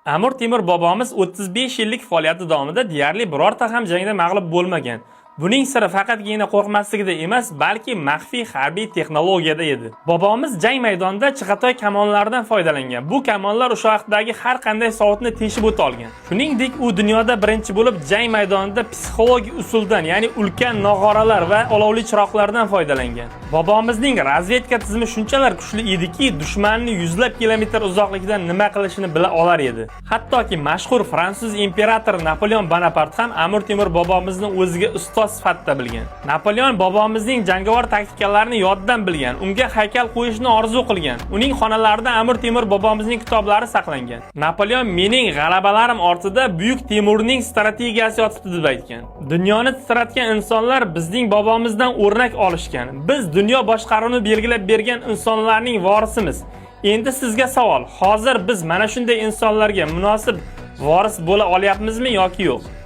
Amir Temur bobomiz 35 yillik faoliyati davomida deyarli birorta ham jangda mag'lub bo'lmagan. Buning siri faqatgina qo'rqmasligida emas, balki maxfiy harbiy texnologiyada edi. Bobomiz jang maydonida chig'atoy kamonlaridan foydalangan. Bu kamonlar o'sha vaqtdagi har qanday soatni teshib o'ta olgan. Shuningdek, u dunyoda birinchi bo'lib jang maydonida psixologik usuldan, ya'ni ulkan nog'oralar va olovli chiroqlardan foydalangan. Bobomizning razvedka tizimi shunchalar kuchli ediki, dushmanni yuzlab kilometr uzoqlikdan nima qilishini bila olar edi. Hattoki mashhur fransuz imperatori Napoleon Bonaparte ham Amir Temur bobomizni o'ziga ustoz sifatida bilgan. Napoleon bobomizning jangovar taktikalarini yoddan bilgan, unga haykal qo'yishni orzu qilgan. Uning xonalarida Amir Temur bobomizning kitoblari saqlangan. Napoleon mening g'alabalarim ortida Buyuk Temurning strategiyasi yotibdi deb aytgan. Dunyoni titratgan insonlar bizning bobomizdan o'rnak olishgan. Biz dunyo boshqaruvini belgilab bergan insonlarning vorisimiz. Endi sizga savol: hozir biz mana shunday insonlarga munosib voris bo'la olyapmizmi yoki yo'q?